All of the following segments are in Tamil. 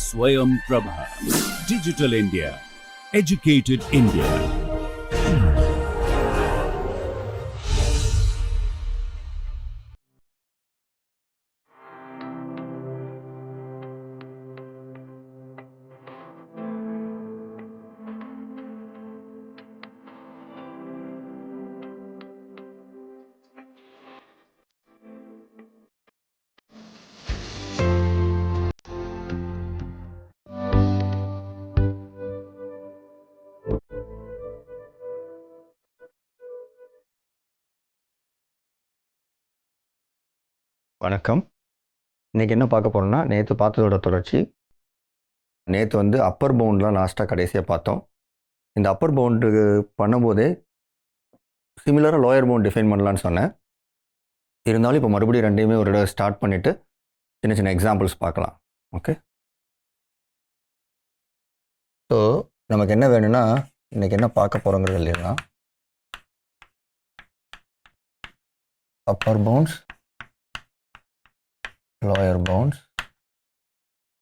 Swayam Prabha. Digital India. Educated India. வணக்கம். இன்றைக்கி என்ன பார்க்க போகிறோம்னா, நேற்று பார்த்ததோட தொடர்ச்சி. நேற்று வந்து அப்பர் பவுண்ட்லாம் லாஸ்ட்டாக கடைசியாக பார்த்தோம். இந்த அப்பர் பவுண்டு பண்ணும்போதே சிமிலராக லோயர் பவுண்ட் டிஃபைன் பண்ணலான்னு சொன்னேன். இருந்தாலும் இப்போ மறுபடியும் ரெண்டையுமே ஒரு தடவை ஸ்டார்ட் பண்ணிவிட்டு சின்ன சின்ன எக்ஸாம்பிள்ஸ் பார்க்கலாம். ஓகே, ஸோ நமக்கு என்ன வேணும்னா, இன்றைக்கி என்ன பார்க்க போகிறோங்கிறது இல்லையா, அப்பர் பவுண்ட்ஸ், லோயர் பவுண்ட்ஸ்,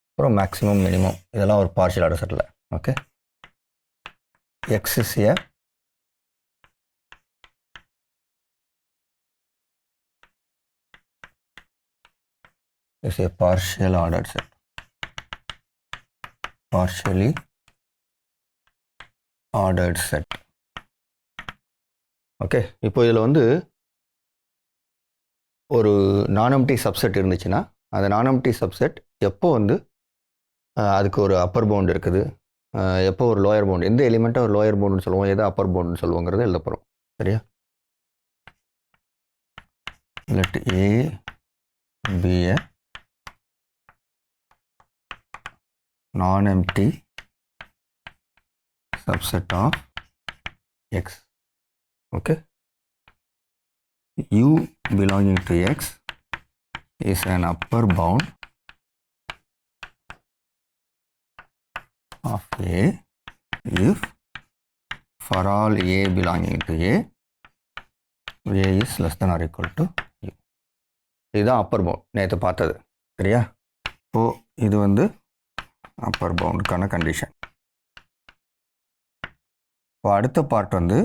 அப்புறம் மேக்ஸிமம் மினிமம், இதெல்லாம் ஒரு partial order settle. Okay, X is a partial ordered set, partially ordered set. Okay, இப்போ இதில் வந்து ஒரு நான்-எம்ப்டி சப்செட் இருந்துச்சுன்னா, அந்த நான்-எம்ப்டி சப்செட் எப்போ வந்து அதுக்கு ஒரு அப்பர் பவுண்ட் இருக்குது, எப்போ ஒரு லோயர் பவுண்ட், எந்த எலிமெண்ட்டை ஒரு லோயர் பவுண்டுன்னு சொல்லுவோம், எதை அப்பர் பவுண்டுன்னு சொல்லுவோங்கிறது எழுத போகிறோம். சரியா? let A be a non-empty subset of X. Okay, U belonging to X is an upper bound of A if for all A belonging to A is less than or equal to U. இதுதான் அப்பர் பவுண்ட் நேற்று பார்த்தது. சரியா? இப்போது இது வந்து அப்பர் பவுண்டுக்கான கண்டிஷன். இப்போ அடுத்த பார்ட் வந்து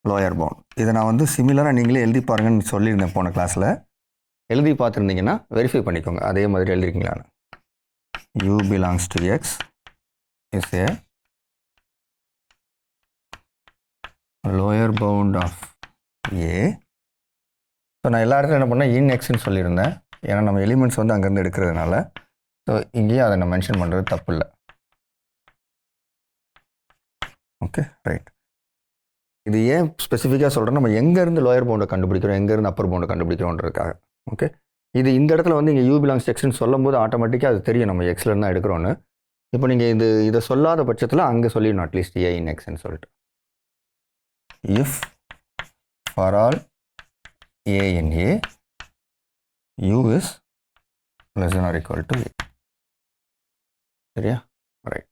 லோயர் பவுண்ட். இதை நான் வந்து சிமிலராக நீங்களே எழுதி பாருங்கன்னு சொல்லியிருந்தேன் போன கிளாஸில். எழுதி பார்த்துருந்தீங்கன்னா வெரிஃபை பண்ணிக்கோங்க, அதே மாதிரி எழுதிருக்கீங்களான்னு. U belongs to X is a lower bound of A. So நான் எல்லா இடத்துல என்ன பண்ணேன், இன் எக்ஸ்ன்னு சொல்லியிருந்தேன், ஏன்னா நம்ம எலிமெண்ட்ஸ் வந்து அங்கேருந்து எடுக்கிறதுனால. ஸோ இங்கேயும் அதை நான் மென்ஷன் பண்ணுறது தப்பு இல்லை. Okay, right. இது ஏன் ஸ்பெசிஃபிக்காக சொல்கிறேன், நம்ம எங்கேருந்து லோயர் பவுண்டை கண்டுபிடிக்கிறோம், எங்கேருந்து அப்பர் பவுண்டை கண்டுபிடிக்கிறோன்றதுக்காக. ஓகே, இது இந்த இடத்துல வந்து இங்கே U belongs to Xன்னு சொல்லும் போது ஆட்டோமேட்டிக்காக அது தெரியும் நம்ம எக்ஸ்லேருந்து தான் எடுக்கிறோன்னு. இப்போ நீங்கள் இதை சொல்லாத பட்சத்தில் அங்கே சொல்லிடணும் அட்லீஸ்ட் A in Xன்னு சொல்லிட்டு. If for all A in A, U is less than or equal to A. சரியா? ரைட்.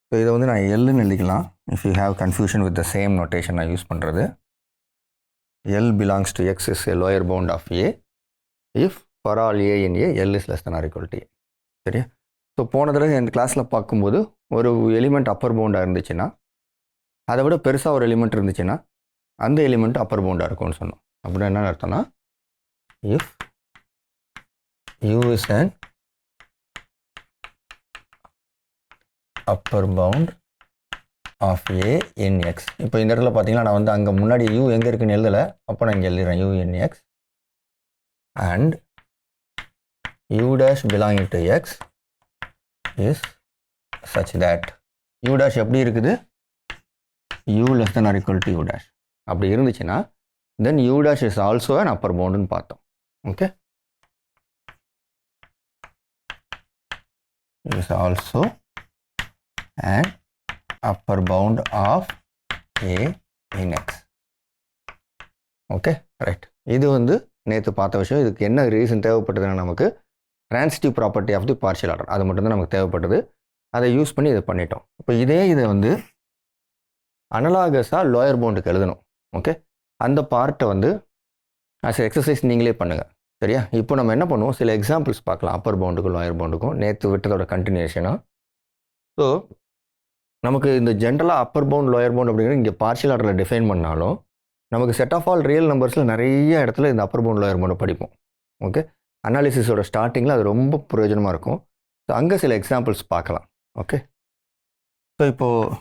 ஸோ இதை வந்து நான் எல்லுன்னு எழுதிக்கலாம். If you have confusion with the same notation நான் யூஸ் பண்ணுறது. L belongs to X is a lower bound of A if for all A in A, L is less than or equal to A. சரியா? ஸோ போன தடவை இந்த கிளாஸில் பார்க்கும்போது ஒரு எலிமெண்ட் அப்பர் பவுண்டாக இருந்துச்சுன்னா, அதை விட பெருசாக ஒரு எலிமெண்ட் இருந்துச்சுன்னா அந்த எலிமெண்ட் அப்பர் பவுண்டாக இருக்கும்னு சொன்னோம். அப்படின்னா என்ன அர்த்தம்னா, if U is an upper bound of A in X. இப்போ இந்த இடத்துல பார்த்தீங்கன்னா நான் வந்து அங்கே முன்னாடி U எங்கே இருக்குன்னு எழுதலை, அப்போ நான் இங்கே எழுதுறேன் U in X and U dash belonging to X is such that U dash எப்படி இருக்குது, U less than or equal to U dash. அப்படி இருந்துச்சுன்னா then U dash is also an upper boundன்னு பார்த்தோம். Okay, is also an upper bound of A in X. Okay, right. இது வந்து நேற்று பார்த்த விஷயம். இதுக்கு என்ன ரீசன் தேவைப்பட்டதுன்னா, நமக்கு transitive property of the partial order, அது மட்டும்தான் நமக்கு தேவைப்பட்டது. அதை யூஸ் பண்ணி இதை பண்ணிட்டோம். இப்போ இதை வந்து அனலாகஸாக லோயர் பவுண்டுக்கு எழுதணும். ஓகே, அந்த பார்ட்டை வந்து ஆஸ் எக்ஸசைஸ் நீங்களே பண்ணுங்கள். சரியா? இப்போ நம்ம என்ன பண்ணுவோம், சில எக்ஸாம்பிள்ஸ் பார்க்கலாம் அப்பர் பவுண்டுக்கும் லோயர் பவுண்டுக்கும் நேற்று விட்டதோட கண்டினியூஷனாக. ஸோ நமக்கு இந்த ஜென்ரலாக அப்பர் பவுண்ட் லோயர் பவுண்ட் அப்படிங்கிறது இங்கே பார்ஷியல் ஆர்டரில் டிஃபைன் பண்ணாலும் நமக்கு செட் ஆஃப் ஆல் ரியல் நம்பர்ஸில் நிறைய இடத்துல இந்த அப்பர் பவுண்ட் லோயர் பவுண்டை படிப்போம். ஓகே, அனாலிசிஸோட ஸ்டார்டிங்கில் அது ரொம்ப பிரயோஜனமாக இருக்கும். ஸோ அங்கே சில எக்ஸாம்பிள்ஸ் பார்க்கலாம். ஓகே, ஸோ இப்போது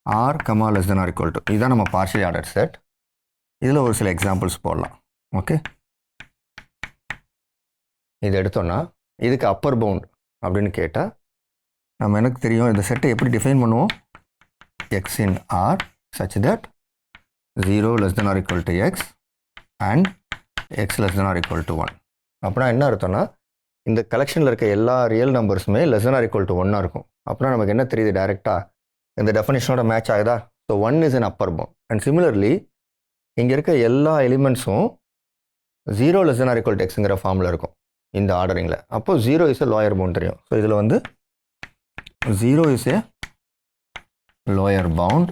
R comma less than or equal to இதுதான் நம்ம பார்ஷியல் ஆர்டர் செட். இதில் ஒரு சில எக்ஸாம்பிள்ஸ் போடலாம். ஓகே, இது எடுத்தோன்னா இதுக்கு அப்பர் பவுண்ட் அப்படின்னு கேட்டால் நம்ம எனக்கு தெரியும் இந்த செட்டை எப்படி டிஃபைன் பண்ணுவோம். X in R such that 0 less than or equal to x and x less than or equal to 1. அப்படின்னா என்ன அர்த்தம்னா இந்த கலெக்ஷனில் இருக்க எல்லா real நம்பர்ஸுமே less than or equal to 1 இருக்கும். அப்படின்னா நமக்கு என்ன தெரியுது, டைரெக்டாக இந்த டெஃபினேஷனோட மேட்ச் ஆகுதா. So 1 is an upper bound and similarly இங்கே இருக்க எல்லா எலிமெண்ட்ஸும் 0 less than or equal to xங்கிற ஃபார்மில் இருக்கும் இந்த ஆர்டரிங்கில். அப்போது 0 is a lower bound தெரியும். ஸோ இதில் வந்து 0 is a lower bound,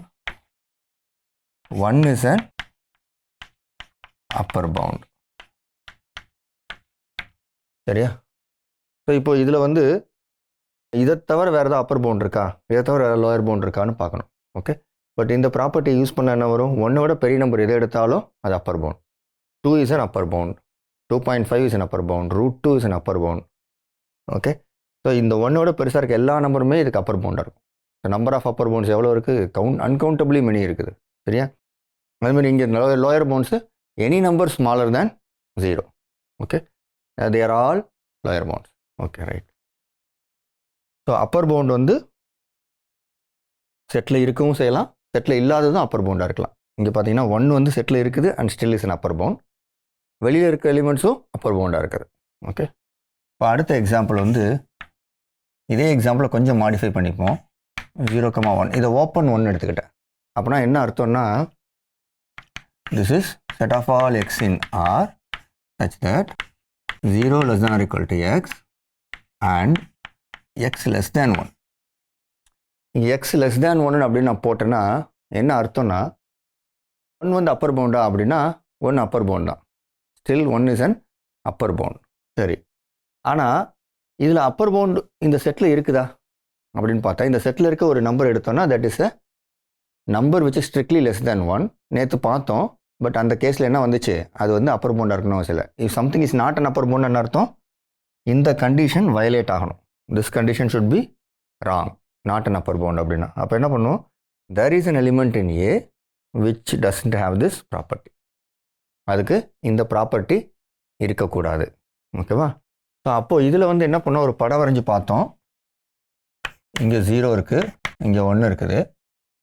1 is an upper bound. சரியா? ஸோ இப்போ இதில் வந்து இதை தவிர வேறு ஏதாவது அப்பர் பவுண்ட் இருக்கா, இதை தவிர வேறு லோயர் பவுண்ட் இருக்கான்னு பார்க்கணும். ஓகே, பட் இந்த ப்ராப்பர்ட்டி யூஸ் பண்ண என்ன வரும், 1 விட பெரிய நம்பர் எதை எடுத்தாலும் அது upper bound. 2 is an upper bound, 2.5 is an upper bound, √2 is an upper bound. Okay, so இந்த 1 விட பெருசாக இருக்க எல்லா நம்பருமே இதுக்கு அப்பர் பவுண்டாக இருக்கும். So number of upper bounds எவ்வளோ இருக்குது, அன்கவுண்டபிளி மெனி இருக்குது. சரியா? அதுமாதிரி இங்கே lower bounds any number smaller than 0. Okay, they are all lower bounds. Okay, right. So upper bound வந்து செட்டில் இருக்கவும் செய்யலாம், செட்டில் இல்லாததும் அப்பர் பவுண்டாக இருக்கலாம். இங்கே பார்த்தீங்கன்னா 1 வந்து செட்டில் இருக்குது and still is an upper bound. வெளியில் இருக்க எலிமெண்ட்ஸும் அப்பர் பவுண்டாக இருக்குது. ஓகே, இப்போ அடுத்த எக்ஸாம்பிள் வந்து இதே எக்ஸாம்பிளை கொஞ்சம் மாடிஃபை பண்ணிப்போம். 0,1 இதை ஓப்பன் 1 எடுத்துக்கிட்டேன். அப்படின்னா என்ன அர்த்தம்னா this is set of all x in R such that 0 less than or equal to x and x less than 1. இங்கே x less than 1 அப்படின்னு நான் போட்டேன்னா என்ன அர்த்தம்னா 1 வந்து அப்பர் பவுண்டா அப்படின்னா 1 அப்பர் பவுண்ட் தான். Still 1 is an upper bound. சரி, ஆனால் இதில் அப்பர் பவுண்ட் இந்த செட்டில் இருக்குதா அப்படின்னு பார்த்தா இந்த செட்டில் இருக்க ஒரு நம்பர் எடுத்தோன்னா that is a number which is strictly less than 1. நேற்று பார்த்தோம், பட் அந்த கேஸில் என்ன வந்துச்சு, அது வந்து அப்பர் பவுண்டாக இருக்கணும் அவசியம் இல்லை. If something is not an upper bound அர்த்தம் இந்த கண்டிஷன் வயலேட் ஆகணும். This condition should be wrong, not an upper bound அப்படின்னா. அப்போ என்ன பண்ணுவோம், there is an element in A which doesn't have this property. அதுக்கு இந்த ப்ராப்பர்ட்டி இருக்கக்கூடாது. ஓகேவா? ஸோ அப்போது இதில் வந்து என்ன பண்ணோம், ஒரு படம் வரைஞ்சி பார்த்தோம். இங்கே 0 இருக்குது, இங்கே 1 இருக்குது.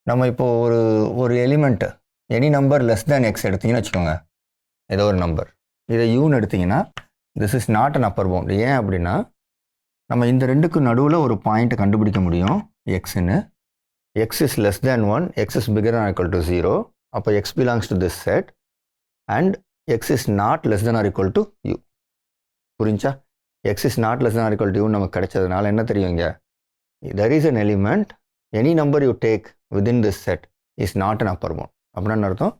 நம்ம இப்போது ஒரு element any number less than x எடுத்திங்கன்னு வச்சுக்கோங்க, ஏதோ ஒரு நம்பர், இதை யூன்னு எடுத்திங்கன்னா this is not an upper bound. ஏன் அப்படின்னா நம்ம இந்த ரெண்டுக்கும் நடுவில் ஒரு பாயிண்ட்டை கண்டுபிடிக்க முடியும் எக்ஸ்ன்னு. X is less than 1, x is bigger or equal to 0. அப்போ x belongs to this set and x is not less than or equal to u. புரிஞ்சா? X is not less than or equal to யூன்னு நமக்கு கிடைச்சதுனால என்ன தெரியுங்க, there is an element, any number you take within this set is not an upper bound. அப்படின்னா அர்த்தம்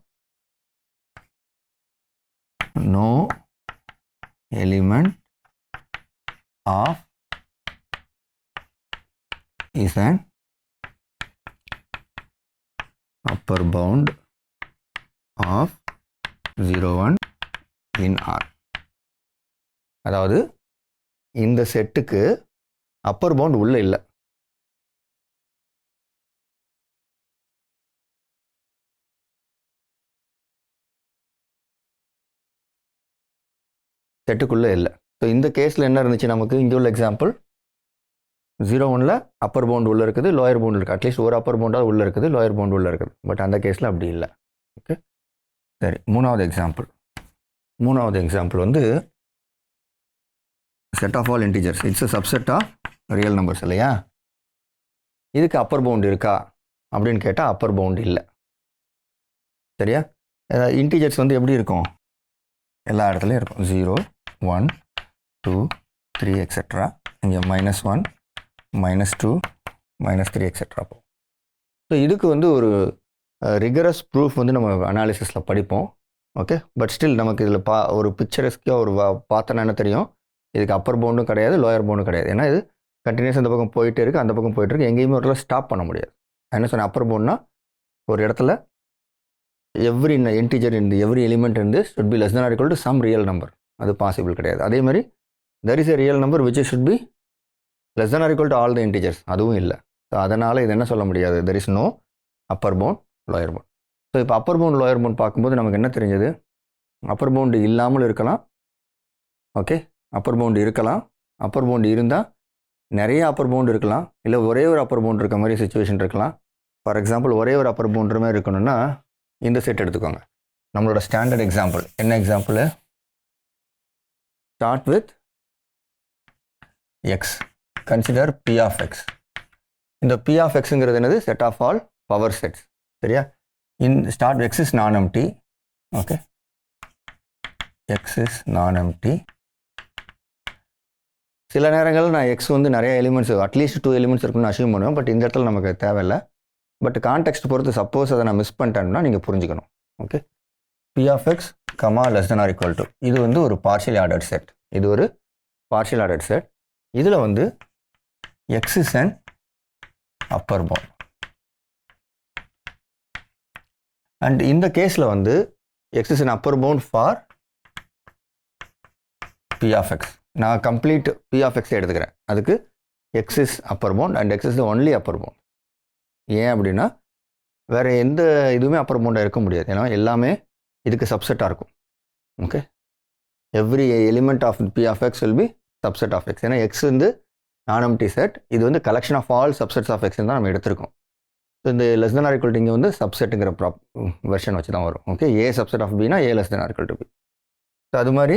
no element of is an upper bound of 0,1 in R. அதாவது இந்த செட்டுக்கு அப்பர் பவுண்ட் உள்ள இல்லை. செட்டுக்குள்ளே இல்லை. ஸோ இந்த கேஸில் என்ன இருந்துச்சு, நமக்கு இங்கே உள்ள எக்ஸாம்பிள் 0,1ல் அப்பர் பவுண்ட் உள்ளே இருக்குது, லோயர் பவுண்ட் இருக்குது. அட்லீஸ்ட் ஒரு அப்பர் பவுண்டாக உள்ளே இருக்குது, லோயர் பவுண்ட் உள்ளே இருக்குது. பட் அந்த கேஸில் அப்படி இல்லை. ஓகே, சரி. மூணாவது எக்ஸாம்பிள் வந்து set of all integers, it's a subset of real numbers இல்லையா. இதுக்கு அப்பர் பவுண்ட் இருக்கா அப்படின்னு கேட்டால் அப்பர் பவுண்ட் இல்லை. சரியா? இன்டிஜர்ஸ் வந்து எப்படி இருக்கும், எல்லா இடத்துலையும் இருக்கும். 0, 1, 2, 3 எக்ஸெட்ரா. இங்கே -1, -2, -3 எக்ஸெட்ரா போகும். ஸோ இதுக்கு வந்து ஒரு ரிகரஸ் ப்ரூஃப் வந்து நம்ம அனாலிசிஸில் படிப்போம். ஓகே, பட் ஸ்டில் நமக்கு இதில் ஒரு பிக்சரஸ்க்காக பார்த்தோன்னா என்ன தெரியும், இதுக்கு அப்பர் பவுண்டும் கிடையாது, லோயர் பவுண்டும் கிடையாது. ஏன்னா இது கண்டினியூஸ் இந்த பக்கம் போயிட்டே இருக்குது, அந்த பக்கம் போயிட்டுருக்கு, எங்கேயுமே ஒரு ஸ்டாப் பண்ண முடியாது. என்ன சொன்னேன், அப்பர் பவுண்ட்னா ஒரு இடத்துல எவ்ரி இன்டிஜர் இந்த எவ்ரி எலிமெண்ட் இருந்து should be less than or equal to some real number. அது பாசிபிள் கிடையாது. அதே மாதிரி there is a real number which should be less than or equal to all the integers. அதுவும் இல்லை. ஸோ அதனால் இது என்ன சொல்ல முடியாது, there is no upper bound, lower bound. So இப்போ அப்பர் பவுண்ட் லோயர் பவுண்ட் பார்க்கும்போது நமக்கு என்ன தெரிஞ்சது, அப்பர் பவுண்டு இல்லாமல் இருக்கலாம். ஓகே, அப்பர் பவுண்டு இருக்கலாம், அப்பர் பவுண்டு இருந்தால் நிறைய அப்பர் பவுண்டு இருக்கலாம், இல்லை ஒரே ஒரு அப்பர் பவுண்ட் இருக்க மாதிரி சுச்சுவேஷன் இருக்கலாம். ஃபார் எக்ஸாம்பிள் ஒரே ஒரு அப்பர் பவுண்டர் மாதிரி இருக்கணும்னா இந்த செட் எடுத்துக்கோங்க. நம்மளோட ஸ்டாண்டர்ட் எக்ஸாம்பிள் என்ன example, start with x, consider P of x. இந்த பி ஆஃப் எக்ஸுங்கிறது என்னது, set of all power sets. சரியா, start x is non-empty. Okay, x is non-empty. சில நேரங்கள் நான் x வந்து நிறைய எலிமெண்ட்ஸ் அட்லீஸ்ட் 2 எலிமெண்ட்ஸ் இருக்குன்னு அசியூம் பண்ணுவேன். பட் இந்த இடத்துல நமக்கு தேவையில்லை. பட் கான்டெக்ஸ்ட் பொறுத்து சப்போஸ் அதை நான் மிஸ் பண்ணிட்டேன்னா நீங்கள் புரிஞ்சுக்கணும். Okay, p of x, less than or equal to, இது வந்து ஒரு பார்ஷியல் ஆர்டர்ட் செட். இது ஒரு பார்ஷியல் ஆர்டர்ட் செட். இதில் வந்து x is an upper bound. And இந்த கேஸில் வந்து x is an upper bound for P of x. நான் கம்ப்ளீட் பி ஆஃப் எக்ஸ் எடுத்துக்கிறேன். அதுக்கு x is upper bound and x is the only upper bound. ஏன் அப்படின்னா வேறு எந்த இதுவுமே அப்பர் பவுண்டாக இருக்க முடியாது. ஏன்னா எல்லாமே இதுக்கு சப்செட்டாக இருக்கும். Okay, every element of B of x will be subset of x. ஏன்னா எக்ஸ் வந்து நான்-எம்ப்டி செட், இது வந்து collection of all subsets of x தான் நம்ம எடுத்திருக்கோம். ஸோ இந்த less than or equal to இங்கே வந்து சப்செட்டுங்கிற வெர்ஷன் வச்சு தான் வரும். ஓகே, ஏ சப்செட் ஆஃப் பினா A less than or equal to B. So அது மாதிரி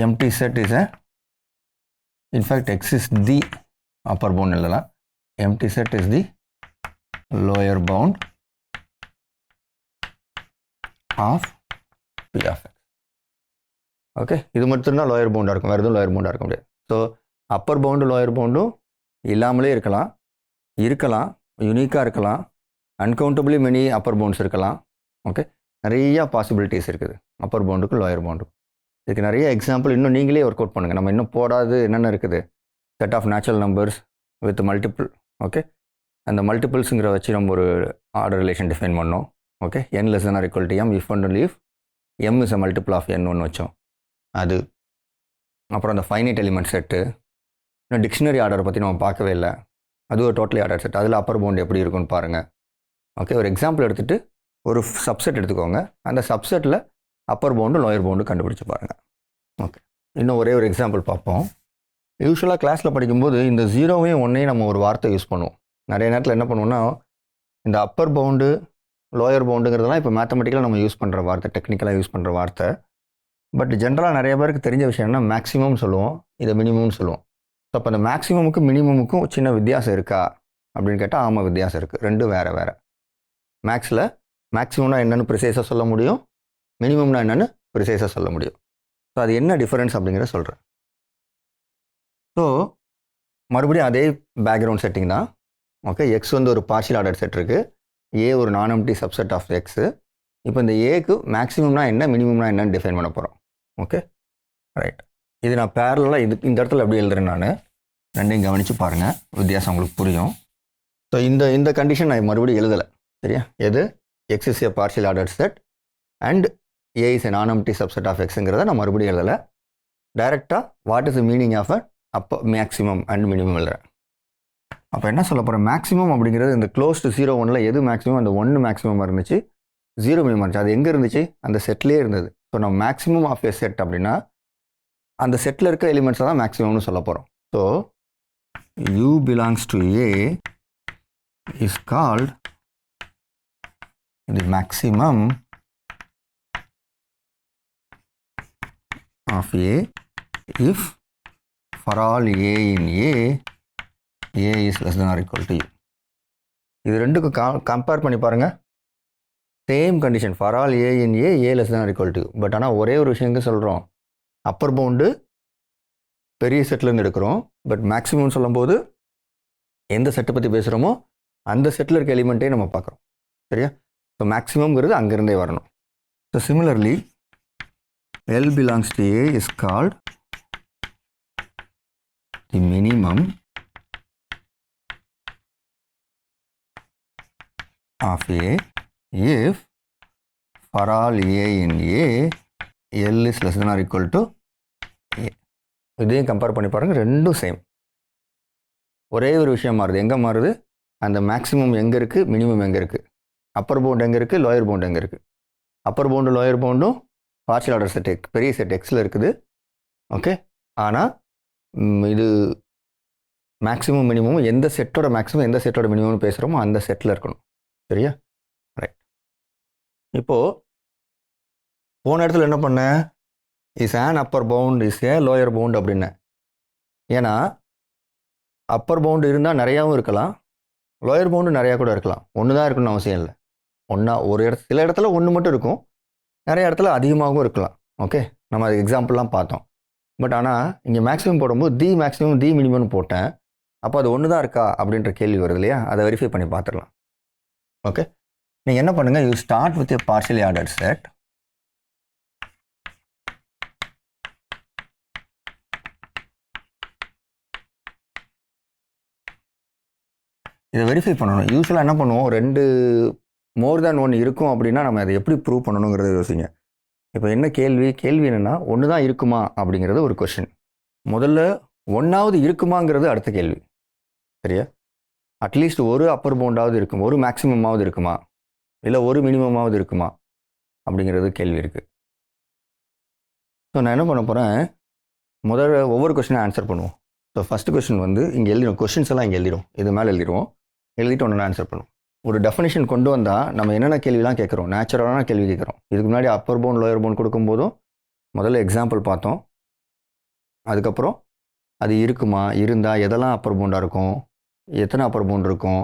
empty set is in fact x is the upper bound இல்லைலாம், empty set is the lower bound of B of x. Okay, இது மட்டும்தான் லோயர் பவுண்டாக இருக்கும், வேறு எதுவும் லோயர் பவுண்டாக இருக்க முடியாது. ஸோ அப்பர் பவுண்டு லோயர் பவுண்டும் இல்லாமலே இருக்கலாம், யூனிக்காக இருக்கலாம், அன்கவுண்டபிளி மெனி அப்பர் பவுண்ட்ஸ் இருக்கலாம். ஓகே, நிறையா பாசிபிலிட்டிஸ் இருக்குது அப்பர் பவுண்டுக்கும் லோயர் பவுண்டுக்கும். இதுக்கு நிறைய எக்ஸாம்பிள் இன்னும் நீங்களே ஒர்க் அவுட் பண்ணுங்கள். நம்ம இன்னும் போடாது என்னென்ன இருக்குது, set of natural numbers with multiple. Okay, அந்த மல்டிபிள்ஸுங்கிற வச்சு நம்ம ஒரு ஆர்டர் ரிலேஷன் டிஃபைன் பண்ணோம். Okay, n less than or equal to m if and only if m is a multiple of n ஒன்று வச்சோம். அது அப்புறம் அந்த ஃபைனைட் எலிமெண்ட் செட்டு. இன்னும் டிக்ஷனரி ஆர்டரை பற்றி நம்ம பார்க்கவே இல்லை, அது ஒரு டோட்டலி ஆர்டர் செட். அதில் அப்பர் பவுண்ட் எப்படி இருக்குன்னு பாருங்கள். ஓகே, ஒரு எக்ஸாம்பிள் எடுத்துகிட்டு ஒரு சப்செட் எடுத்துக்கோங்க. அந்த சப்செட்டில் அப்பர் பவுண்டு லோயர் பவுண்டு கண்டுபிடிச்சி பாருங்கள். ஓகே, இன்னும் ஒரே ஒரு எக்ஸாம்பிள் பார்ப்போம். யூஸ்வலாக கிளாஸில் படிக்கும்போது இந்த 0வையும் 1ஐயும் நம்ம ஒரு வார்த்தை யூஸ் பண்ணுவோம். நிறைய நேரத்தில் என்ன பண்ணுவோம்னா இந்த அப்பர் பவுண்டு லோயர் பவுண்டுங்கிறதெல்லாம் இப்போ மேத்தமெட்டிக்கலாக நம்ம யூஸ் பண்ணுற வார்த்தை, டெக்னிக்கலாக யூஸ் பண்ணுற வார்த்தை. பட் ஜென்ரலாக நிறைய பேருக்கு தெரிஞ்ச விஷயம் என்ன, மேக்ஸிமம் சொல்லுவோம், இதை மினிமம்னு சொல்லுவோம். ஸோ அப்போ அந்த மேக்ஸிமமுக்கும் மினிமமுக்கும் சின்ன வித்தியாசம் இருக்கா அப்படின்னு கேட்டால் ஆமாம், வித்தியாசம் இருக்குது. ரெண்டும் வேறு வேறு. மேக்ஸில் மேக்ஸிமம்னா என்னென்னு ப்ரிசைஸாக சொல்ல முடியும், மினிமம்னா என்னென்னு ப்ரிசைஸாக சொல்ல முடியும். ஸோ அது என்ன டிஃபரன்ஸ் அப்படிங்கிறத சொல்கிறேன். ஸோ மறுபடியும் அதே பேக்ரவுண்ட் செட்டிங் தான். ஓகே, எக்ஸ் வந்து ஒரு பார்ஷியல் ஆர்டர் செட் இருக்குது, ஏ ஒரு நான்-எம்ப்டி சப்செட் ஆஃப் எக்ஸு. இப்போ இந்த ஏக்கு மேக்ஸிமம்னா என்ன, மினிமம்னா என்னன்னு டிஃபைன் பண்ண போகிறோம். Okay, right. இது நான் பேரலாக இந்த இடத்துல எப்படி எழுதுறேன், நான் ரெண்டையும் கவனித்து பாருங்கள், வித்தியாசம் உங்களுக்கு புரியும். ஸோ இந்த கண்டிஷன் நான் மறுபடியும் எழுதலை. சரியா, எது x is a partial order set and A is a non-empty subset of எக்ஸுங்கிறத நான் மறுபடியும் எழுதலை. டைரெக்டாக what is the meaning of அப்போ மேக்ஸிமம் அண்ட் மினிமம் எழுதுறேன். அப்போ என்ன சொல்ல போகிறேன், மேக்ஸிமம் அப்படிங்கிறது இந்த க்ளோஸ் டு 0 1ல் எது மேக்ஸிமம், அந்த 1 மேக்ஸிமம் இருந்துச்சு, 0 மினிமம் இருந்துச்சு. அது எங்கே இருந்துச்சு, அந்த செட்லேயே இருந்தது. ஸோ நம்ம மேக்ஸிமம் ஆஃப் ஏ செட் அப்படின்னா அந்த செட்டில் இருக்க எலிமெண்ட்ஸை தான் மேக்ஸிமம்னு சொல்ல போகிறோம். So u belongs to A is called the maximum of A if for all A in A is less than or equal to U. இது ரெண்டுக்கும் கம்பேர் பண்ணி பாருங்கள். Same condition, for all A in A less than or equal to U. But ஆனால் ஒரே ஒரு விஷயம் சொல்கிறோம், அப்பர் பவுண்டு பெரிய செட்லேருந்து எடுக்கிறோம். பட் மேக்ஸிமம் சொல்லும்போது எந்த செட்டை பற்றி பேசுகிறோமோ அந்த செட்டில் இருக்க எலிமெண்ட்டே நம்ம பார்க்குறோம். சரியா, ஸோ மேக்ஸிமம்ங்கிறது அங்கேருந்தே வரணும். So similarly, L belongs to A is called the minimum of A if for all A in A, L is less than or equal to A. இதையும் கம்பேர் பண்ணி பாருங்கள், ரெண்டும் சேம். ஒரே ஒரு விஷயம் மாறுது. எங்கே மாறுது? அந்த மேக்ஸிமம் எங்கே இருக்குது, மினிமம் எங்கே இருக்குது, அப்பர் பவுண்ட் எங்கே இருக்குது, லோயர் பவுண்ட் எங்கே இருக்குது. அப்பர் பவுண்டு லோயர் பவுண்டும் பார்ஷியல் ஆர்டர் செட் எக்ஸ், பெரிய செட் எக்ஸில் இருக்குது. ஓகே, ஆனால் இது மேக்ஸிமம் மினிமம் எந்த செட்டோட மேக்ஸிமம் எந்த செட்டோட மினிமம்னு பேசுகிறோமோ அந்த செட்டில் இருக்கணும். சரியா? ரைட். இப்போது போன இடத்துல என்ன பண்ணேன்? Is an upper bound is a lower bound அப்படின்னேன். ஏன்னா அப்பர் பவுண்டு இருந்தால் நிறையாவும் இருக்கலாம், லோயர் பவுண்டு நிறையா கூட இருக்கலாம். ஒன்று தான் இருக்கணும்னு அவசியம் இல்லை. ஒரு சில இடத்துல ஒன்று மட்டும் இருக்கும், நிறைய இடத்துல அதிகமாகவும் இருக்கலாம். ஓகே, நம்ம அது எக்ஸாம்பிள்லாம் பார்த்தோம். பட் ஆனால் இங்கே மேக்ஸிமம் போடும்போது தி மேக்ஸிமம் தி மினிமம்னு போட்டேன். அப்போ அது ஒன்று தான் இருக்கா அப்படின்ற கேள்வி வருது இல்லையா? அதை வெரிஃபை பண்ணி பார்த்துடலாம். ஓகே, நீங்கள் என்ன பண்ணுங்கள், you start with a partially ordered set. இதை வெரிஃபை பண்ணணும். யூஸ்வலாக என்ன பண்ணுவோம், ரெண்டு மோர் தேன் ஒன்று இருக்கும் அப்படின்னா நம்ம அதை எப்படி ப்ரூவ் பண்ணணுங்கிறத யோசிங்க. இப்போ என்ன கேள்வி என்னென்னா, ஒன்று தான் இருக்குமா அப்படிங்கிறது ஒரு கொஷின். முதல்ல ஒன்றாவது இருக்குமாங்கிறது அடுத்த கேள்வி. சரியா? அட்லீஸ்ட் ஒரு அப்பர் பவுண்டாவது இருக்கும், ஒரு மேக்ஸிமமாவது இருக்குமா, இல்லை ஒரு மினிமமாவது இருக்குமா அப்படிங்கிறது கேள்வி இருக்குது. ஸோ நான் என்ன பண்ண போகிறேன், முதல்ல ஒவ்வொரு கொஷினை ஆன்சர் பண்ணுவோம். ஸோ ஃபஸ்ட்டு கொஷின் வந்து இங்கே எழுதிடும், கொஷின்ஸ் எல்லாம் இங்கே எழுதிடும், இது மேலே எழுதிடுவோம். எழுதிட்டு ஒன்று ஆன்சர் பண்ணுவோம். ஒரு டெஃபினேஷன் கொண்டு வந்தால் நம்ம என்னென்ன கேள்விலாம் கேட்குறோம், நேச்சுரலான கேள்வி கேட்குறோம். இதுக்கு முன்னாடி அப்பர் பவுண்ட் லோயர் பவுண்ட் கொடுக்கும்போதும் முதல்ல எக்ஸாம்பிள் பார்த்தோம். அதுக்கப்புறம் அது இருக்குமா, இருந்தால் எதெல்லாம் அப்பர் பவுண்டாக இருக்கும், எத்தனை அப்பர் பவுண்ட் இருக்கும்,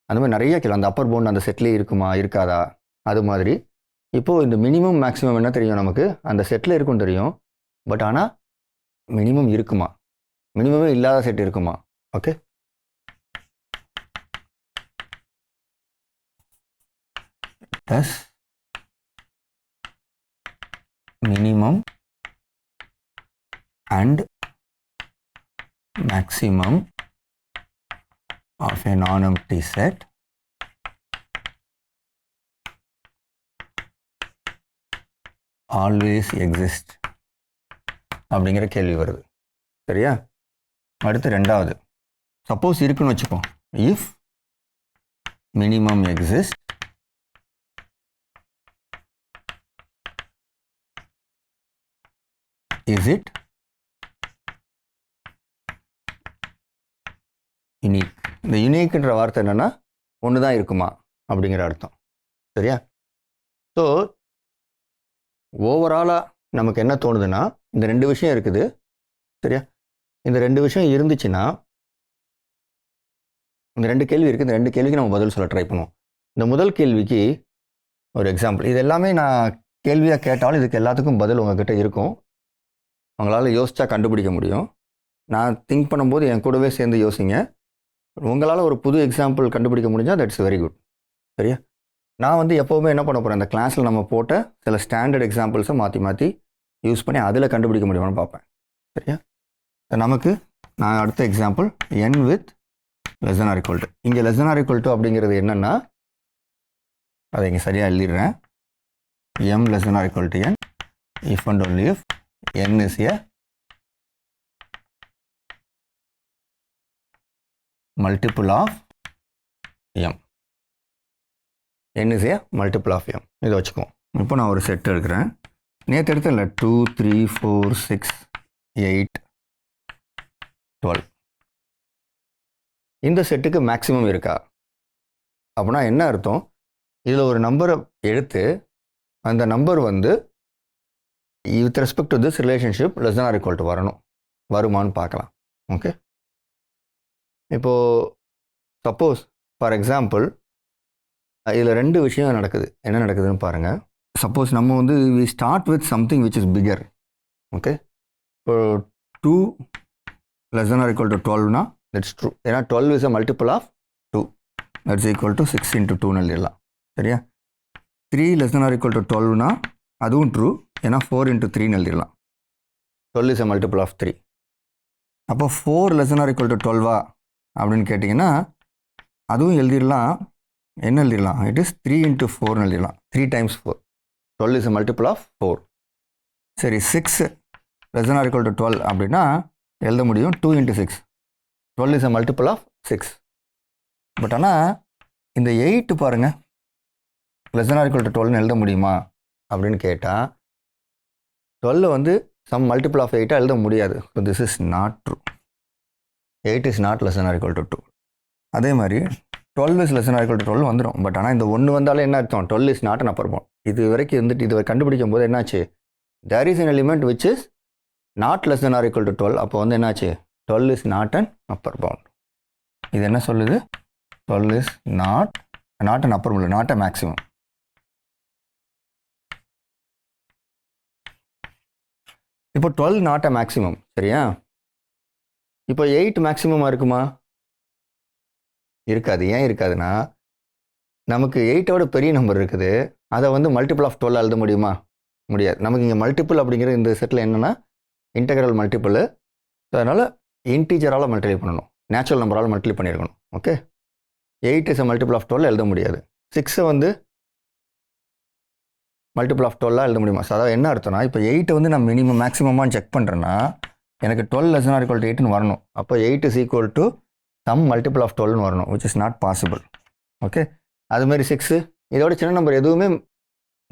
அந்த மாதிரி நிறைய கேள்வி. அந்த அப்பர் பவுண்ட் அந்த செட்லேயே இருக்குமா இருக்காதா, அது மாதிரி. இப்போது இந்த மினிமம் மேக்ஸிமம் என்ன தெரியும் நமக்கு, அந்த செட்டில் இருக்குன்னு தெரியும். பட் ஆனால் மினிமம் இருக்குமா, மினிமமே இல்லாத செட் இருக்குமா. Okay, thus minimum and maximum of a non-empty set always exist அப்படிங்கிற கேள்வி வருது. சரியா? அடுத்து ரெண்டாவது, சப்போஸ் இருக்குன்னு வச்சுப்போம். If minimum exist is it unique. இந்த யூனிக்ன்ற வார்த்தை என்னென்னா ஒன்று தான் இருக்குமா அப்படிங்கிற அர்த்தம். சரியா? ஸோ ஓவராலாக நமக்கு என்ன தோணுதுன்னா, இந்த ரெண்டு விஷயம் இருக்குது. சரியா? இந்த ரெண்டு விஷயம் இருந்துச்சுன்னா, இந்த ரெண்டு கேள்வி இருக்குது, இந்த ரெண்டு கேள்விக்கு நம்ம பதில் சொல்ல ட்ரை பண்ணுவோம். இந்த முதல் கேள்விக்கு ஒரு எக்ஸாம்பிள், இது எல்லாமே நான் கேள்வியாக கேட்டாலும் இதுக்கு எல்லாத்துக்கும் பதில் உங்ககிட்ட இருக்கும். உங்களால் யோசிச்சா கண்டுபிடிக்க முடியும். நான் திங்க் பண்ணும்போது என் கூடவே சேர்ந்து யோசிங்க. உங்களால் ஒரு புது எக்ஸாம்பிள் கண்டுபிடிக்க முடிஞ்சால் தட்ஸ் வெரி குட். சரியா? நான் வந்து எப்போவுமே என்ன பண்ண போகிறேன், இந்த கிளாஸில் நம்ம போட்ட சில ஸ்டாண்டர்ட் எக்ஸாம்பிள்ஸை மாற்றி மாற்றி யூஸ் பண்ணி அதில் கண்டுபிடிக்க முடியுமான்னு பார்ப்பேன். சரியா? நமக்கு நான் அடுத்த example n with less than or equal to. இங்கே less than or equal to அப்படிங்கிறது என்னென்னா, அதை இங்கே சரியாக எழுதிடுறேன். m less than or equal to n if and only if n is a multiple of m. n is a multiple of m. இதை வச்சுக்குவோம். இப்போ நான் ஒரு செட் எடுக்கிறேன். நேற்று எடுத்த இல்லை, 2 3 4 6 8 12. இந்த செட்டுக்கு மேக்ஸிமம் இருக்கா அப்படின்னா என்ன அர்த்தம், இதில் ஒரு நம்பரை எடுத்து அந்த நம்பர் வந்து with respect to this relationship less than or equal to வருமானு பார்க்கலாம். ஓகே, இப்போது சப்போஸ் ஃபார் எக்ஸாம்பிள் இதில் ரெண்டு விஷயம் நடக்குது. என்ன நடக்குதுன்னு பாருங்கள். சப்போஸ் நம்ம வந்து we start with something which is bigger. Okay, இப்போ 2 less than or equal to 12னா தட்ஸ் ட்ரூ. ஏன்னா 12 is a multiple of 2, that's equal to 6 into 2ன்னு எழுதிடலாம். சரியா? 3 less than or equal to 12னா அதுவும் ட்ரூ. ஏன்னா 4 into 3ன்னு எழுதிடலாம். 12 is a multiple of 3. அப்போ 4 less than or equal to 12 அப்படின்னு கேட்டிங்கன்னா அதுவும் எழுதிடலாம். என்ன எழுதிடலாம்? இட் இஸ் 3 into 4ன்னு எழுதிடலாம். 3 times 4. 12 is a multiple of 4. சரி, 6 less than or equal to 12 அப்படின்னா எழுத முடியும் 2 into 6. 12 is a multiple of 6. But ஆனால் இந்த 8 பாருங்க, less than or equal to 12ன்னு எழுத முடியுமா அப்படின்னு கேட்டால் 12 வந்து சம் மல்டிபிள் ஆஃப் 8 எழுத முடியாது. So this is not true. 8 is not less than or equal to 2. அதே மாதிரி 12 is less than or equal to 12 வந்துடும். பட் ஆனால் இந்த 1 வந்தாலே என்ன அர்த்தம்? 12 is not an upper bound. இது வரைக்கும் இருந்துட்டு இது கண்டுபிடிக்கும் போது என்னாச்சு? there is an element which is not less than or equal to 12. அப்போ வந்து என்னாச்சு? 12 is not an upper bound. இது என்ன சொல்லுது? 12 is not an upper bound, not a maximum. இப்போ 12 நாட் அ மேக்ஸிமம், சரியா? இப்போ 8 மேக்ஸிமமாக இருக்குமா? இருக்காது. ஏன் இருக்காதுன்னா நமக்கு 8ஓட பெரிய நம்பர் இருக்குது. அதை வந்து மல்டிபிள் ஆஃப் 12 எழுத முடியுமா? முடியாது. நமக்கு இங்கே மல்டிபிள் அப்படிங்கிற இந்த செட்டில் என்னென்னா இன்டெக்ரல் மல்டிபிள். ஸோ அதனால் இன்டீஜரால் மல்டிப்ளை பண்ணணும், நேச்சுரல் நம்பரால் மல்டிப்ளை பண்ணியிருக்கணும். Okay, 8 is a multiple of 12 எழுத முடியாது. 6 வந்து மல்டிபிள் ஆஃப் 12 எழுத முடியுமா? ஸோ அதாவது என்ன அர்த்தம்னா இப்போ 8 வந்து நான் மினிமம் மேக்ஸிமமாக செக் பண்ணுறேன்னா எனக்கு 12 less than or equal to 8ன்னு வரணும். அப்போ 8 is equal to some multiple of 12ன்னு வரணும், which is not possible. Okay, அதுமாதிரி 6 இதோட சின்ன நம்பர் எதுவுமே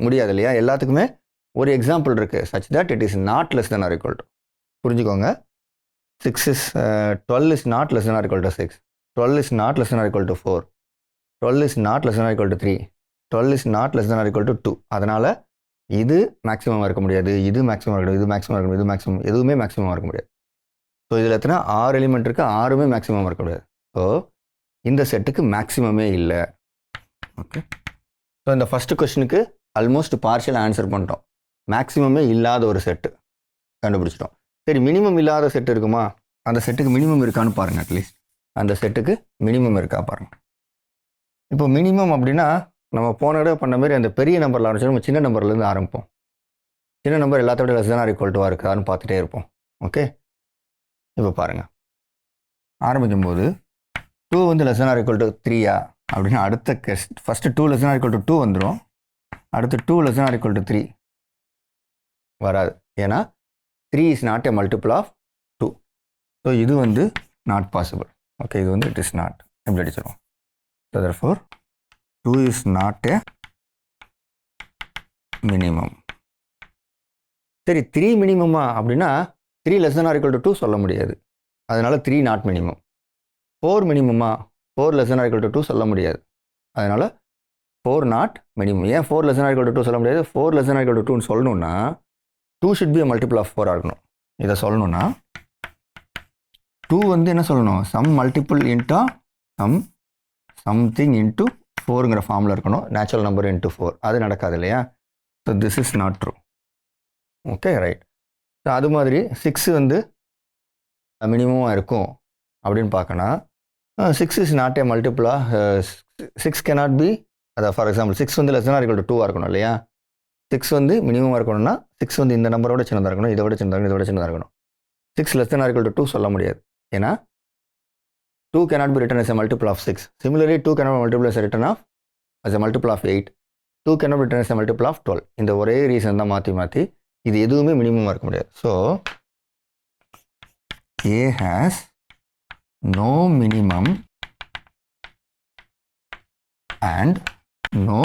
முடியாது இல்லையா? எல்லாத்துக்குமே ஒரு எக்ஸாம்பிள் இருக்குது, such that it is not less than or equal to. புரிஞ்சுக்கோங்க, 12 is not less than or equal to 6, 12 is not less than or equal to 4, 12 is not less than or equal to 3, 12 is not less than or equal to 2. அதனால் இது மேக்ஸிமமாக இருக்க முடியாது, இது மேக்ஸிமம் இருக்க முடியாது, இது மேக்ஸிமம் இருக்க முடியாது, இது மேக்ஸிமம், எதுவுமே மேக்ஸிமமாக இருக்க முடியாது. ஸோ இதில் எத்தனை 6 எலிமெண்ட் இருக்குது, 6மே மேக்ஸிமம் இருக்க முடியாது. ஸோ இந்த செட்டுக்கு மேக்ஸிமமே இல்லை. ஓகே, ஸோ இந்த ஃபஸ்ட்டு கொஸ்டினுக்கு ஆல்மோஸ்ட் பார்ஷியல் ஆன்சர் பண்ணிட்டோம். மேக்ஸிமமே இல்லாத ஒரு செட்டு கண்டுபிடிச்சிட்டோம். சரி, மினிமம் இல்லாத செட்டு இருக்குமா? அந்த செட்டுக்கு மினிமம் இருக்கான்னு பாருங்கள். அட்லீஸ்ட் அந்த செட்டுக்கு மினிமம் இருக்கா பாருங்கள். இப்போ மினிமம் அப்படின்னா நம்ம போன தடவை பண்ண மாதிரி அந்த பெரிய நம்பரில் ஆரம்பிச்சு நம்ம சின்ன நம்பர்லேருந்து ஆரம்பிப்போம். சின்ன நம்பர் எல்லாத்தோட less than or equal to இருக்கான்னு பார்த்துட்டே இருப்போம். ஓகே, இப்போ பாருங்கள், ஆரம்பிக்கும் போது 2 வந்து less than or equal to 3 அப்படின்னா அடுத்த first 2 less than or equal to 2 வந்துடும். அடுத்து 2 less than or equal to 3 வராது. ஏன்னா 3 is not a multiple of 2. So இது வந்து நாட் பாசிபிள். ஓகே, இது வந்து இட் இஸ் நாட், எப்படி அடிச்சிடும்? So therefore 2 is not a minimum. சரி, 3 மினிமமா அப்படின்னா 3 less than or equal to 2 சொல்ல முடியாது. அதனால் 3 not minimum. 4 மினிமமா? 4 less than or equal to 2 சொல்ல முடியாது. அதனால் 4 நாட் மினிமம். ஏன் 4 less than or equal to 2 சொல்ல முடியாது? 4 less than or equal to 2ன்னு சொல்லணும்னா 2 should be a multiple of 4 இருக்கணும். இதை சொல்லணும்னா 2 வந்து என்ன சொல்லணும்? Some multiple into something into 4ங்கிற ஃபார்மில் இருக்கணும், நேச்சுரல் நம்பர் இன்ட்டு 4. அது நடக்காது இல்லையா? So this is not true. Okay, right. So அது மாதிரி 6 வந்து மினிமமாக இருக்கும் அப்படின்னு பார்க்கணும். 6 இஸ் நாட் ஏ மல்டிபிளா. 6 cannot be, அதாவது ஃபார் எக்ஸாம்பிள் 6 வந்து less than or equal to 2 இருக்கணும் இல்லையா? 6 வந்து மினிமமாக இருக்கணும்னா 6 வந்து இந்த நம்பரோட சின்னதாக இருக்கணும், இதோட சின்னதாக இருக்கணும், இதோட சின்னதாக இருக்கணும். 6 less than or equal to 2 சொல்ல முடியாது. ஏன்னா 2 cannot be written as a multiple of 6. Similarly, 2 cannot be multiple as a multiple of 8. 2 cannot be written as a multiple of 12. இந்த ஒரே ரீசன் தான் மாற்றி இது எதுவுமே மினிமமாக இருக்க முடியாது. So A has no minimum and no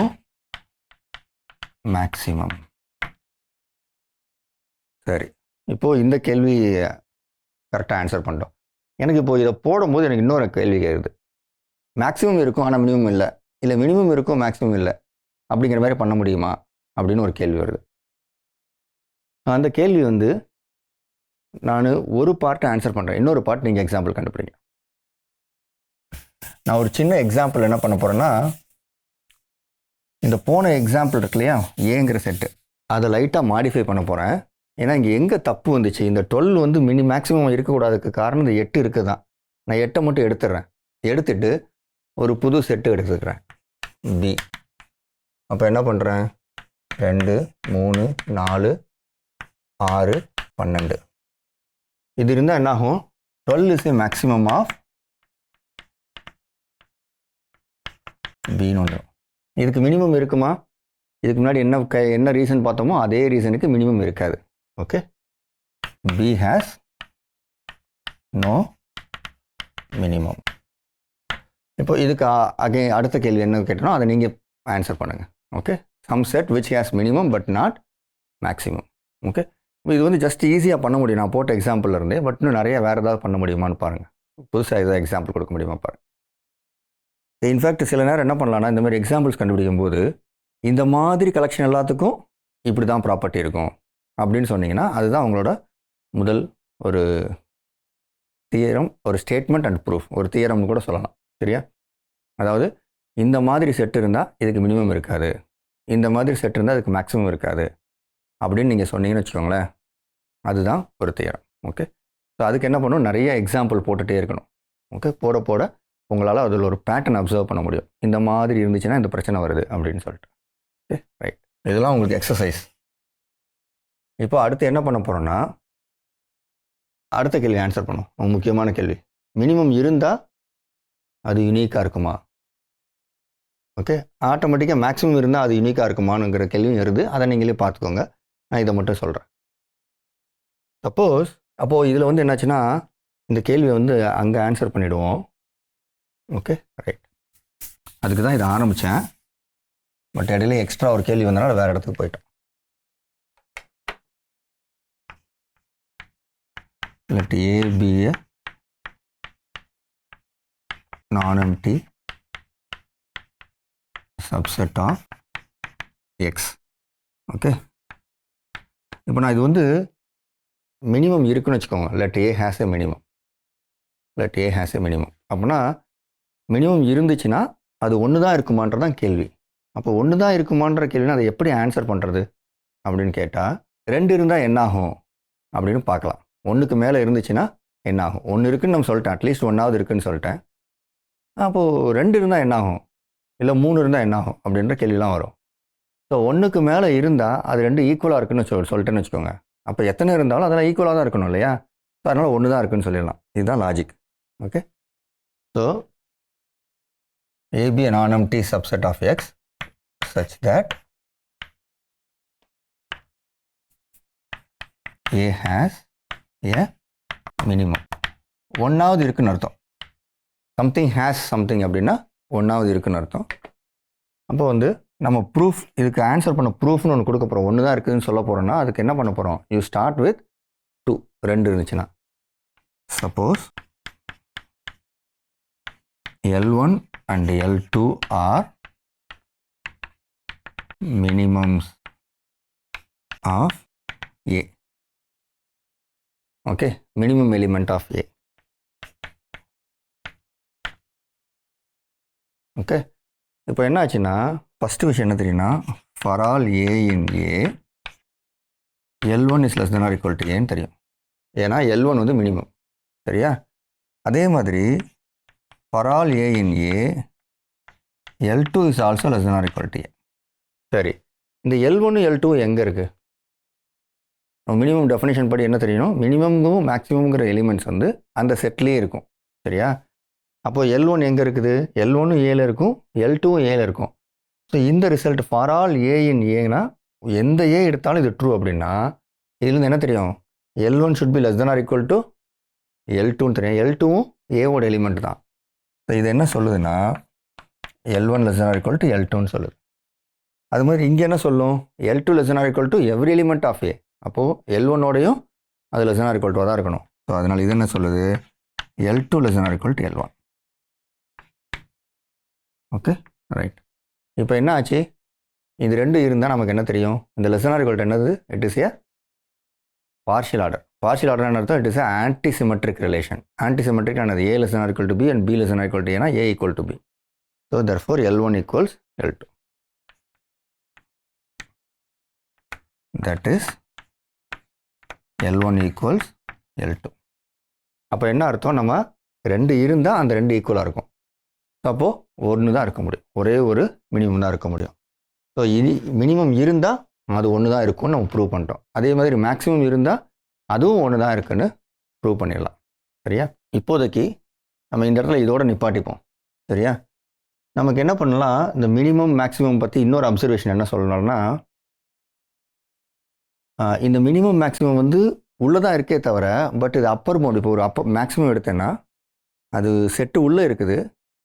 maximum. சரி, இப்போது இந்த கேள்வி கரெக்டாக ஆன்சர் பண்ணிட்டோம். எனக்கு இப்போது இதை போடும்போது எனக்கு இன்னொரு கேள்வி கேட்குது. மேக்ஸிமம் இருக்கும் ஆனால் மினிமம் இல்லை, இல்லை மினிமம் இருக்கும் மேக்ஸிமம் இல்லை, அப்படிங்கிற மாதிரி பண்ண முடியுமா அப்படின்னு ஒரு கேள்வி வருது. அந்த கேள்வி வந்து நான் ஒரு பார்ட்டை ஆன்சர் பண்ணுறேன், இன்னொரு பார்ட் நீங்கள் எக்ஸாம்பிள் கண்டுபிடிங்க. நான் ஒரு சின்ன எக்ஸாம்பிள் என்ன பண்ண போகிறேன்னா, இந்த போன எக்ஸாம்பிள் இருக்கு இல்லையா, ஏங்கிற செட்டு, அதை லைட்டாக மாடிஃபை பண்ண போகிறேன். ஏன்னா இங்கே எங்கே தப்பு வந்துச்சு, இந்த 12 வந்து மேக்ஸிமம் இருக்கக்கூடாதுக்கு காரணம் இந்த 8 இருக்குது தான். நான் 8 மட்டும் எடுத்துடுறேன், எடுத்துட்டு ஒரு புது செட்டு எடுத்துக்கிறேன், பி. அப்போ என்ன பண்ணுறேன், 2 3 4 6 12. இது இருந்தால் என்ன ஆகும்? 12 இஸ் ஏ மேக்ஸிமம் ஆஃப் பின்னு வந்துடும். இதுக்கு மினிமம் இருக்குமா? இதுக்கு முன்னாடி என்ன ரீசன் பார்த்தோமோ அதே ரீசனுக்கு மினிமம் இருக்காது. Okay, P has no minimum. இப்போ இதுக்கு அகைன் அடுத்த கேள்வி என்ன கேட்டோம் அதை நீங்கள் ஆன்சர் பண்ணுங்கள். Okay, some set which has minimum but not maximum. Okay, இது வந்து ஜஸ்ட் ஈஸியாக பண்ண முடியும். நான் போட்ட எக்ஸாம்பிள் இருந்தே, பட் இன்னும் நிறைய வேறு ஏதாவது பண்ண முடியுமான்னு பாருங்கள். புதுசாக ஏதாவது எக்ஸாம்பிள் கொடுக்க முடியுமா பாருங்கள். இன்ஃபேக்ட் சில நேரம் என்ன பண்ணலான்னா, இந்த மாதிரி எக்ஸாம்பிள்ஸ் கண்டுபிடிக்கும் போது இந்த மாதிரி கலெக்ஷன் எல்லாத்துக்கும் இப்படி தான் ப்ராப்பர்ட்டி இருக்கும் அப்படின்னு சொன்னீங்கன்னா அதுதான் அவங்களோட முதல் ஒரு தியரம், ஒரு ஸ்டேட்மெண்ட் அண்ட் ப்ரூஃப், ஒரு தியரம்னு கூட சொல்லலாம். சரியா? அதாவது இந்த மாதிரி செட் இருந்தால் இதுக்கு மினிமம் இருக்காது, இந்த மாதிரி செட் இருந்தால் அதுக்கு மேக்ஸிமம் இருக்காது அப்படின்னு நீங்கள் சொன்னீங்கன்னு வச்சுக்கோங்களேன், அதுதான் ஒரு தியரம். ஓகே, ஸோ அதுக்கு என்ன பண்ணணும்? நிறைய எக்ஸாம்பிள் போட்டுகிட்டே இருக்கணும். ஓகே, போட போட உங்களால் அதில் ஒரு பேட்டர்ன் அப்சர்வ் பண்ண முடியும். இந்த மாதிரி இருந்துச்சுன்னா இந்த பிரச்சனை வருது அப்படின்னு சொல்லிட்டு. Okay, right. இதெல்லாம் உங்களுக்கு எக்ஸசைஸ். இப்போ அடுத்து என்ன பண்ண போகிறோன்னா, அடுத்த கேள்வி ஆன்சர் பண்ணும். ரொம்ப முக்கியமான கேள்வி. மினிமம் இருந்தால் அது யூனிக்காக இருக்குமா? ஓகே, ஆட்டோமேட்டிக்காக மேக்ஸிமம் இருந்தால் அது யூனிக்காக இருக்குமானுங்கிற கேள்வியும் வருது. அதை நீங்களே பார்த்துக்கோங்க. நான் இதை மட்டும் சொல்கிறேன். சப்போஸ் அப்போது இதில் வந்து என்னாச்சுன்னா, இந்த கேள்வியை வந்து அங்கே ஆன்சர் பண்ணிவிடுவோம். Okay, right. அதுக்கு தான் இதை ஆரம்பித்தேன். பட் இடையில எக்ஸ்ட்ரா ஒரு கேள்வி வந்தனால வேறு இடத்துக்கு போயிட்டோம். let A be a non-empty subset of X. Okay, இப்போ நான் இது வந்து மினிமம் இருக்குன்னு வச்சுக்கோங்க. let A has a minimum. let A has a minimum. அப்படின்னா மினிமம் இருந்துச்சுன்னா அது ஒன்று தான் இருக்குமான்றதான் கேள்வி. அப்போ ஒன்று தான் இருக்குமான்ற கேள்வினா அதை எப்படி ஆன்சர் பண்ணுறது அப்படின்னு கேட்டால், 2 இருந்தால் என்னாகும் அப்படின்னு பார்க்கலாம். 1க்கு மேலே இருந்துச்சுன்னா என்னாகும்? 1 இருக்குன்னு நம்ம சொல்லிட்டேன், அட்லீஸ்ட் 1ஆவது இருக்குன்னு சொல்லிட்டேன். அப்போது 2 இருந்தால் என்னாகும், இல்லை 3 இருந்தால் என்னாகும் அப்படின்ற கேள்விலாம் வரும். ஸோ 1க்கு மேலே இருந்தால் அது 2 ஈக்குவலாக இருக்குன்னு சொல்லிட்டேன்னு வச்சுக்கோங்க. அப்போ எத்தனை இருந்தாலும் அதெல்லாம் ஈக்குவலாக தான் இருக்கணும் இல்லையா? ஸோ அதனால் 1 தான் இருக்குன்னு சொல்லிடலாம். இதுதான் logic. Okay, so A be a non-empty subset of X such that A has a minimum. 1ஆவது இருக்குன்னு அர்த்தம். சம்திங் ஹேஸ் சம்திங் அப்படின்னா 1ஆவது இருக்குன்னு அர்த்தம். அப்போ வந்து நம்ம ப்ரூஃப், இதுக்கு ஆன்சர் பண்ண ப்ரூஃப்னு ஒன்று கொடுக்க போகிறோம். 1 தான் இருக்குதுன்னு சொல்ல போகிறோன்னா அதுக்கு என்ன பண்ண போகிறோம்? You start with 2. 2 இருந்துச்சுன்னா suppose L1 and L2 are minimums of A. Okay, minimum element of A. Okay, இப்போ என்ன ஆச்சுன்னா, ஃபஸ்ட்டு விஷயம் என்ன தெரியும்னா, for all A in A, L1 is less than or equal to Aன்னு தெரியும். ஏன்னா L1 வந்து மினிமம். சரியா? அதே மாதிரி for all A in A, L2 is also less than or equal to A. சரி, இந்த L1 L2 எங்கே இருக்குது? மினிமம் டெஃபினேஷன் படி என்ன தெரியணும்? மினிமமும் மேக்ஸிமம்ங்கிற எலிமெண்ட்ஸ் வந்து அந்த செட்லேயே இருக்கும். சரியா? அப்போது L1 எங்கே இருக்குது? L1 Aல இருக்கும், L2 Aல இருக்கும். ஸோ இந்த result for all A in Aனா எந்த A எடுத்தாலும் இது ட்ரூ அப்படின்னா இதுலேருந்து என்ன தெரியும்? L1 should be less than or equal to L2ன்னு தெரியும். L2வும் Aவோட எலிமெண்ட் தான். ஸோ இது என்ன சொல்லுதுன்னா L1 less than or equal to L2ன்னு சொல்லுது. அது மாதிரி இங்கே என்ன சொல்லும்? L2 less than or equal to every element of A. அப்போது L1ஓடையும் அது less than or equal to தான் இருக்கணும். ஸோ அதனால் இது என்ன சொல்லுது? L2 less than or equal to L1. Okay, right. இப்போ என்ன ஆச்சு? இது 2 இருந்தால் நமக்கு என்ன தெரியும்? இந்த less than or equal to என்னது? It is a partial order. Partial order அர்த்தம் it is a antisymmetric relation. Antisymmetric ஆனது A less than or equal to B and B less than or equal to A னா A equal to B. So therefore L1 equals L2. That is L1 equals L2. அப்போ என்ன அர்த்தம்? நம்ம 2 இருந்தால் அந்த 2 ஈக்குவலாக இருக்கும். அப்போது 1 தான் இருக்க முடியும், ஒரே ஒரு மினிமம் தான் இருக்க முடியும். ஸோ இது மினிமம் இருந்தால் அது ஒன்று தான் இருக்கும்னு நம்ம ப்ரூவ் பண்ணிட்டோம். அதே மாதிரி மேக்ஸிமம் இருந்தால் அதுவும் ஒன்று தான் இருக்குன்னு ப்ரூவ் பண்ணிடலாம். சரியா? இப்போதைக்கு நம்ம இந்த இடத்துல இதோட நிப்பாட்டிப்போம். சரியா? நமக்கு என்ன பண்ணலாம், இந்த மினிமம் மேக்ஸிமம் பற்றி இன்னொரு அப்சர்வேஷன் என்ன சொல்லணும்னா, இந்த மினிமம் மேக்ஸிமம் வந்து உள்ளே இருக்கே தவிர, பட் இது அப்பர் பவுண்ட். இப்போ ஒரு மேக்ஸிமம் எடுத்தேன்னா அது செட்டு உள்ளே இருக்குது,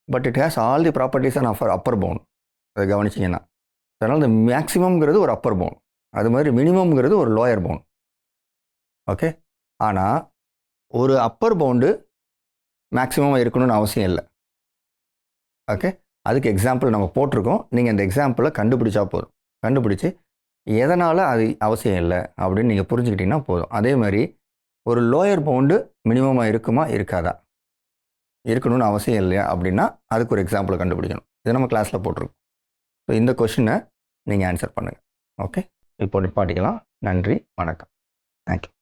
but it has all the properties an upper bound. அதை கவனிச்சிங்கன்னா, அதனால் இந்த மேக்ஸிமம்ங்கிறது ஒரு அப்பர் பவுண்ட், அது மாதிரி மினிமம்ங்கிறது ஒரு லோயர் பவுண்ட். ஓகே. ஆனால் ஒரு அப்பர் பவுண்டு மேக்ஸிமமாக இருக்கணும்னு அவசியம் இல்லை. ஓகே. அதுக்கு எக்ஸாம்பிள் நம்ம போட்டிருக்கோம். நீங்கள் அந்த எக்ஸாம்பிளை கண்டுபிடிச்சா போதும். கண்டுபிடிச்சி எதனால் அது அவசியம் இல்லை அப்படின்னு நீங்கள் புரிஞ்சுக்கிட்டிங்கன்னா போதும். அதே மாதிரி ஒரு லோயர் பவுண்டு மினிமமாக இருக்குமா இருக்காதா, இருக்கணும்னு அவசியம் இல்லையா அப்படின்னா அதுக்கு ஒரு எக்ஸாம்பிளை கண்டுபிடிக்கணும். இதை நம்ம கிளாஸில் போட்டிருக்கோம். ஸோ இந்த கொஷினை நீங்கள் ஆன்சர் பண்ணுங்கள். ஓகே. இப்போ நிப்பாட்டிக்கலாம். நன்றி, வணக்கம். தேங்க்யூ.